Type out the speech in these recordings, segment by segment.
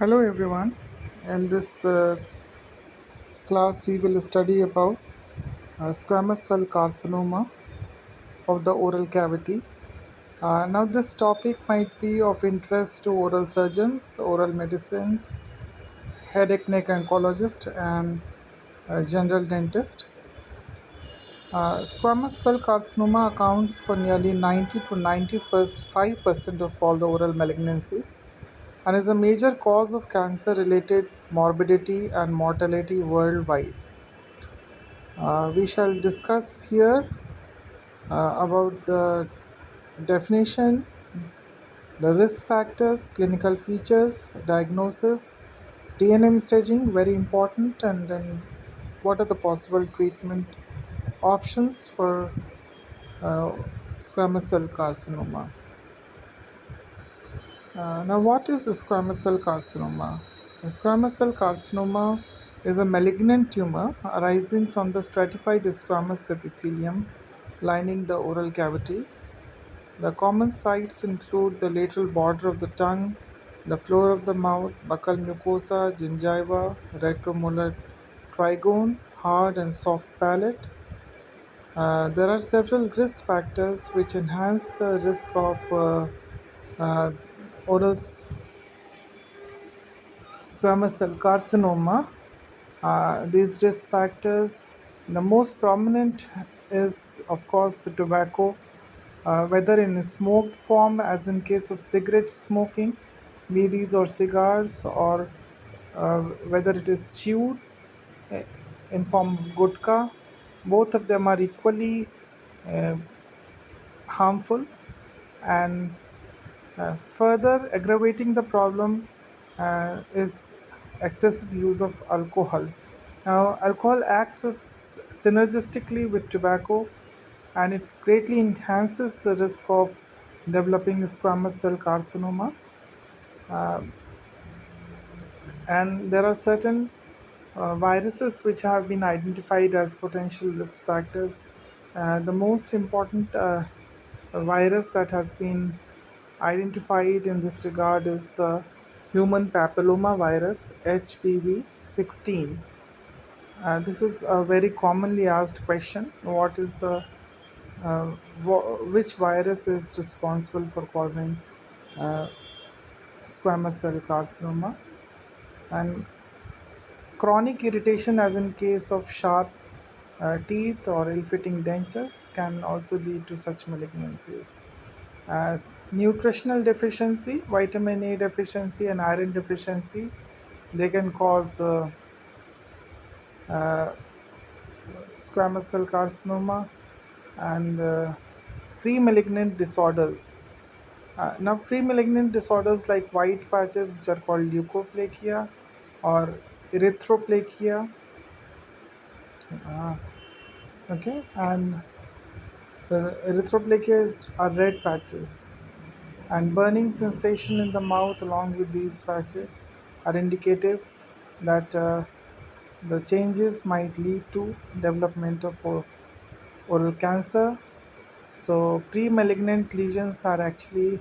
Hello everyone. In this class, we will study about squamous cell carcinoma of the oral cavity. Now, this topic might be of interest to oral surgeons, oral medicines, headache neck oncologist, and general dentist. Squamous cell carcinoma accounts for nearly 90 to 95% of all the oral malignancies and is a major cause of cancer related morbidity and mortality worldwide. We shall discuss here about the definition, the risk factors, clinical features, diagnosis, TNM staging, very important, and then what are the possible treatment options for uh, squamous cell carcinoma. Now, what is squamous cell carcinoma? Squamous cell carcinoma is a malignant tumor arising from the stratified squamous epithelium lining the oral cavity. The common sites include the lateral border of the tongue, the floor of the mouth, buccal mucosa, gingiva, retromolar trigone, hard and soft palate. There are several risk factors which enhance the risk of uh, oral squamous cell carcinoma. These risk factors, the most prominent is, of course, the tobacco, whether in a smoked form, as in case of cigarette smoking, bidis or cigars, or whether it is chewed uh, in form of gutka. Both of them are equally uh, harmful, and further aggravating the problem is excessive use of alcohol. Now, alcohol acts as synergistically with tobacco, and it greatly enhances the risk of developing squamous cell carcinoma. Uh, and there are certain viruses which have been identified as potential risk factors. The most important virus that has been identified in this regard is the human papilloma virus HPV 16. This is a very commonly asked question. What is the which virus is responsible for causing uh, squamous cell carcinoma? And chronic irritation, as in case of sharp teeth or ill-fitting dentures, can also lead to such malignancies. Uh, Nutritional deficiency, vitamin A deficiency, and iron deficiency, they can cause uh, squamous cell carcinoma. And pre-malignant disorders. Now, pre-malignant disorders like white patches, which are called leukoplakia or erythroplakia, uh, okay, and are red patches, and burning sensation in the mouth along with these patches are indicative that the changes might lead to development of oral cancer. So, pre-malignant lesions are actually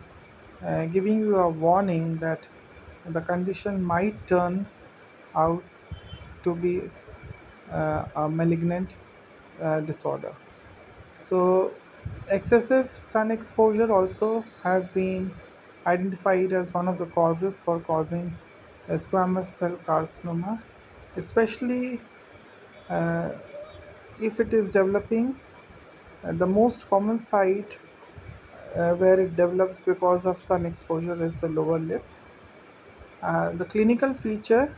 giving you a warning that the condition might turn out to be a malignant disorder. So, excessive sun exposure also has been identified as one of the causes for causing squamous cell carcinoma, especially uh, if it is developing. The most common site where it develops because of sun exposure is the lower lip. The clinical feature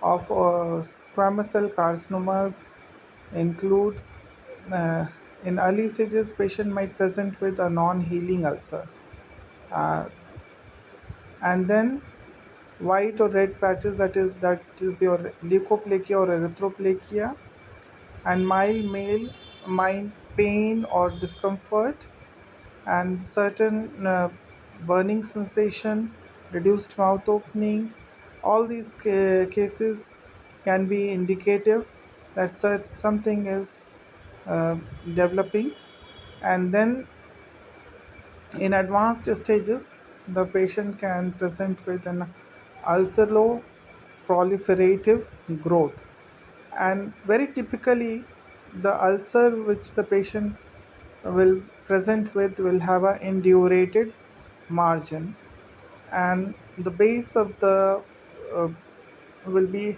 of squamous cell carcinomas include uh, in early stages patient might present with a non-healing ulcer, uh, and then white or red patches, that is your leukoplakia or erythroplakia, and mild pain or discomfort, and certain burning sensation, reduced mouth opening. All these cases can be indicative that something is uh, developing. And then in advanced stages, the patient can present with an ulceroproliferative growth. And very typically, the ulcer which the patient will present with will have an indurated margin, and the base of the uh, will be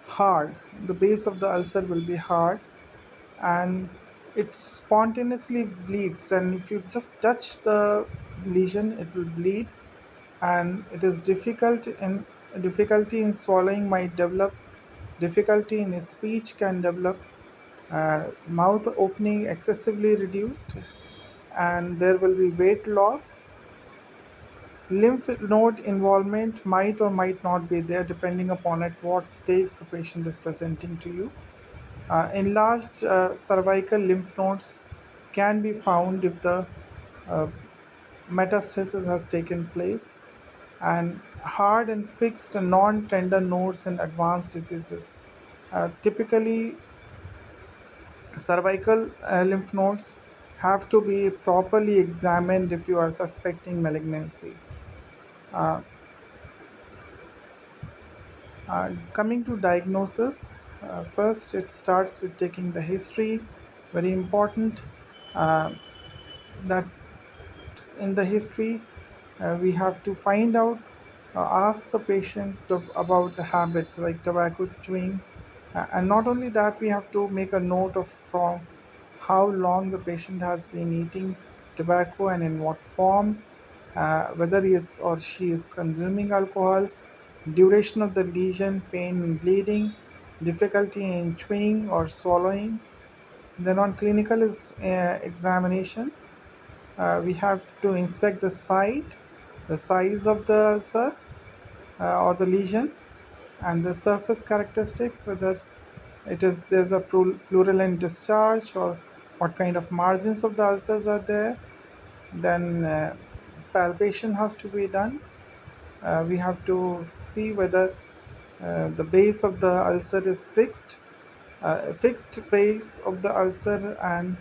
hard. The base of the ulcer will be hard, and it spontaneously bleeds, and if you just touch the lesion it will bleed, and it is difficulty in swallowing might develop, difficulty in speech can develop, mouth opening excessively reduced, and there will be weight loss. Lymph node involvement might or might not be there depending upon at what stage the patient is presenting to you. Enlarged cervical lymph nodes can be found if the uh, metastasis has taken place, and hard and fixed non-tender nodes in advanced diseases. Typically, cervical lymph nodes have to be properly examined if you are suspecting malignancy. Uh, Coming to diagnosis, first it starts with taking the history. Very important uh, that in the history we have to find out, ask the patient about the habits like tobacco chewing, and not only that, we have to make a note of from how long the patient has been eating tobacco and in what form, whether he is or she is consuming alcohol, duration of the lesion, pain and bleeding, difficulty in chewing or swallowing. Then on clinical examination, we have to inspect the site, the size of the ulcer or the lesion, and the surface characteristics, whether it is there's a plurulent discharge or what kind of margins of the ulcers are there. Then palpation has to be done. We have to see whether the base of the ulcer is fixed, fixed base of the ulcer, and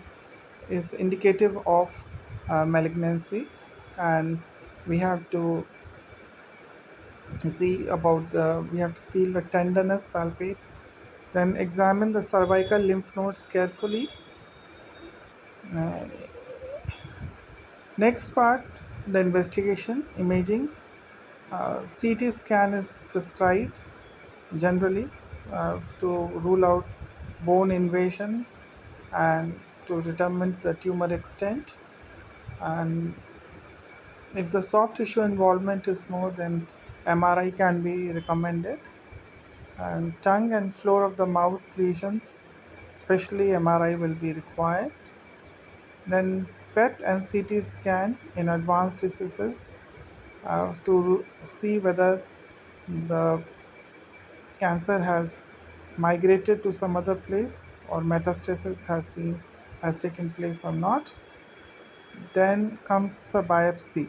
is indicative of malignancy. And we have to see about we have to feel the tenderness, palpate. Then examine the cervical lymph nodes carefully. uh, Next part, the investigation, imaging. CT scan is prescribed generally to rule out bone invasion and to determine the tumor extent. And if the soft tissue involvement is more, then MRI can be recommended. And tongue and floor of the mouth lesions, especially MRI will be required. Then PET and CT scan in advanced diseases to see whether the cancer has migrated to some other place or metastasis has taken place or not. Then comes the biopsy.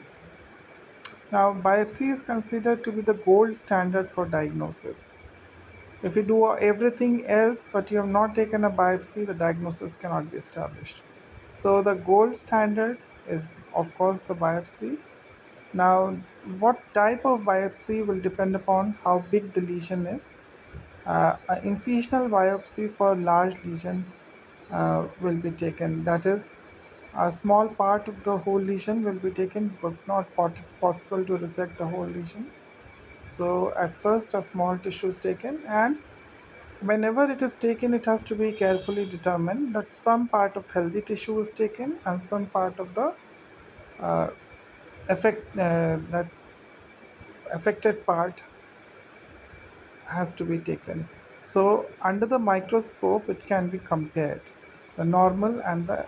Now, biopsy is considered to be the gold standard for diagnosis. If you do everything else but you have not taken a biopsy, the diagnosis cannot be established. So, the gold standard is, of course, the biopsy. Now, what type of biopsy will depend upon how big the lesion is. An incisional biopsy for large lesion will be taken. That is, a small part of the whole lesion will be taken because it's not possible to resect the whole lesion. So at first a small tissue is taken, and whenever it is taken it has to be carefully determined that some part of healthy tissue is taken and some part of the uh, that affected part has to be taken. So under the microscope it can be compared, the normal and the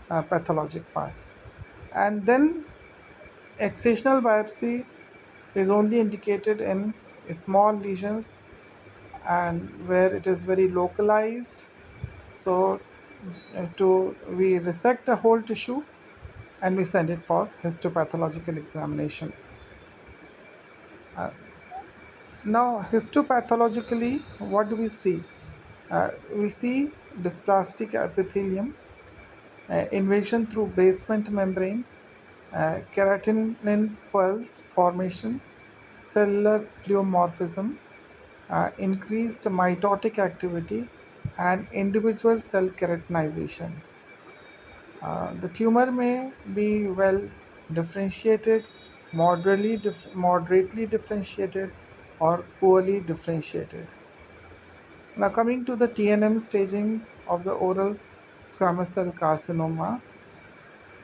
pathologic part. And then excisional biopsy is only indicated in small lesions and where it is very localized. So to we resect the whole tissue and we send it for histopathological examination. Uh, Now, histopathologically, what do we see? We see dysplastic epithelium, invasion through basement membrane, keratin pearl formation, cellular pleomorphism, increased mitotic activity, and individual cell keratinization. The tumor may be well differentiated, moderately differentiated, or poorly differentiated. Now, coming to the TNM staging of the oral squamous cell carcinoma,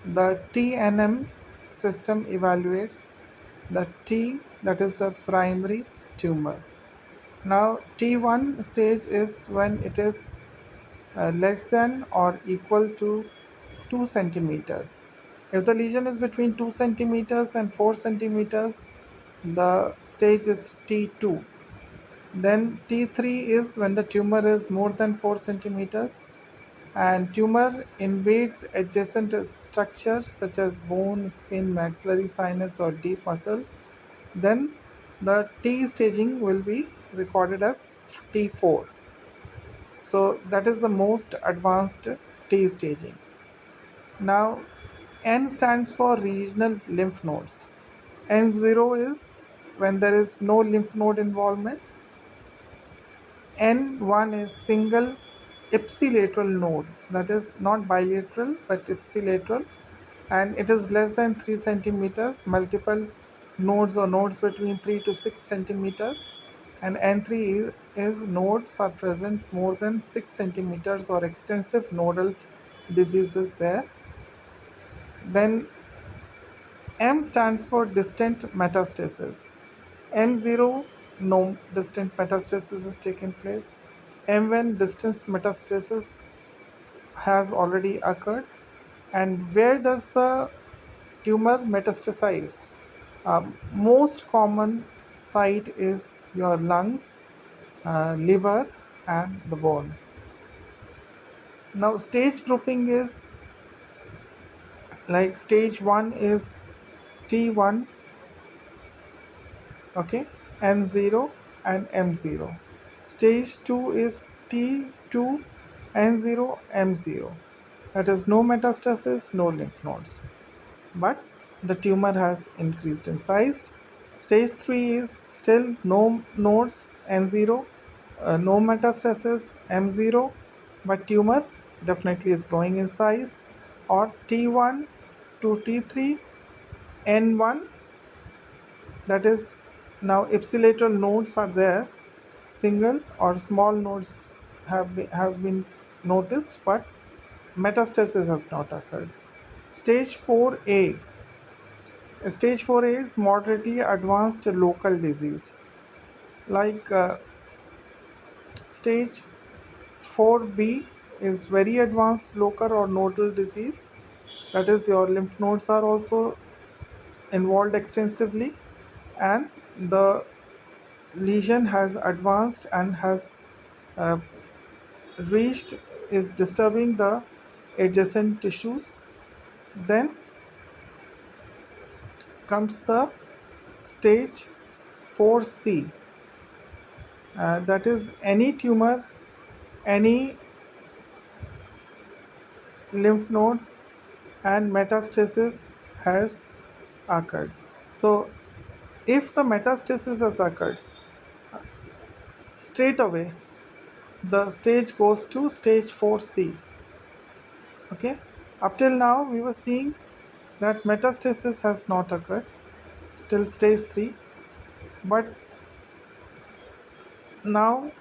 the TNM system evaluates the T, that is the primary tumor. Now, T1 stage is when it is less than or equal to 2 centimeters. If the lesion is between 2 centimeters and 4 centimeters, the stage is T2. Then T3 is when the tumor is more than 4 centimeters and tumor invades adjacent structure such as bone, skin, maxillary sinus, or deep muscle. Then the T staging will be recorded as T4. So that is the most advanced T staging. Now N stands for regional lymph nodes. N0 is when there is no lymph node involvement. N1 is single ipsilateral node, that is not bilateral but ipsilateral, and it is less than 3 centimeters. Multiple nodes or nodes between 3 to 6 centimeters, and N3 is nodes are present more than 6 centimeters or extensive nodal diseases there. Then M stands for distant metastasis. M0, no distant metastasis has taken place. M1, distant metastasis has already occurred. And where does the tumor metastasize? Most common site is your lungs, liver, and the bone. Now, stage grouping is like stage 1 is T1, okay, N0 and M0. Stage 2 is T2, N0, M0. That is no metastasis, no lymph nodes, but the tumor has increased in size. Stage 3 is still no nodes, N0, no metastasis, M0, but tumor definitely is growing in size. Or T1 to T3, N1, that is now ipsilateral nodes are there, single or small nodes have been noticed, but metastasis has not occurred. Stage 4A. Stage 4A is moderately advanced local disease. Like stage 4B is very advanced local or nodal disease. That is, your lymph nodes are also involved extensively, and the lesion has advanced and has uh, reached, is disturbing the adjacent tissues. Then comes the stage 4C, that is any tumor, any lymph node, and metastasis has occurred. So if the metastasis has occurred, straight away the stage goes to stage 4C. Okay, up till now we were seeing that metastasis has not occurred, still stage 3, but now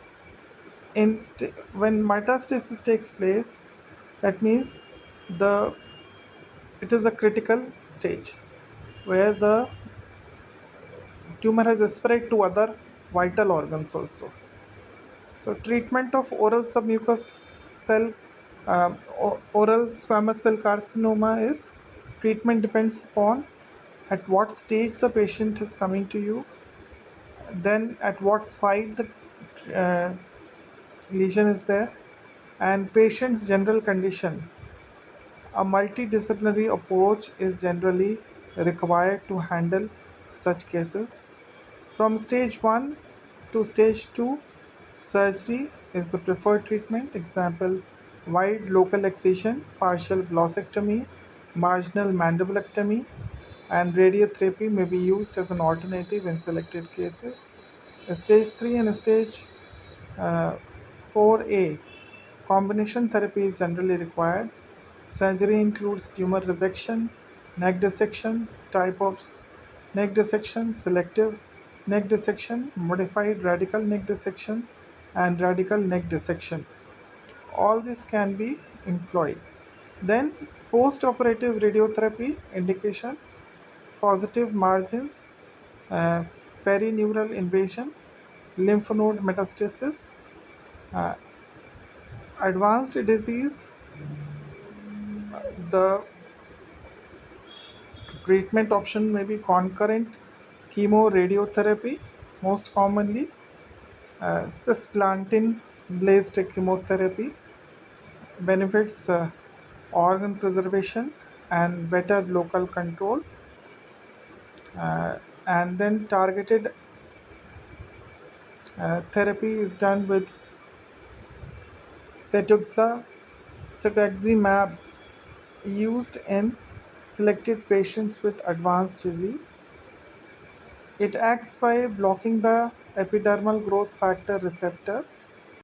when metastasis takes place, that means the it is a critical stage where the tumor has spread to other vital organs also. So treatment of oral submucous cell oral squamous cell carcinoma is, treatment depends upon at what stage the patient is coming to you, then at what site the lesion is there, and patient's general condition. A multidisciplinary approach is generally required to handle such cases. From stage 1 to stage 2, surgery is the preferred treatment. Example, wide local excision, partial glossectomy, marginal mandibulectomy, and radiotherapy may be used as an alternative in selected cases. Stage 3 and Stage uh, 4A combination therapy is generally required. Surgery includes tumor resection, neck dissection, type of neck dissection, selective neck dissection, modified radical neck dissection, and radical neck dissection. All this can be employed. Then post-operative radiotherapy indication, positive margins, uh, perineural invasion, lymph node metastasis, uh, advanced disease. The treatment option may be concurrent chemoradiotherapy, most commonly cisplatin-based chemotherapy, benefits organ preservation and better local control, and then targeted therapy is done with cetuximab used in selected patients with advanced disease. It acts by blocking the epidermal growth factor receptors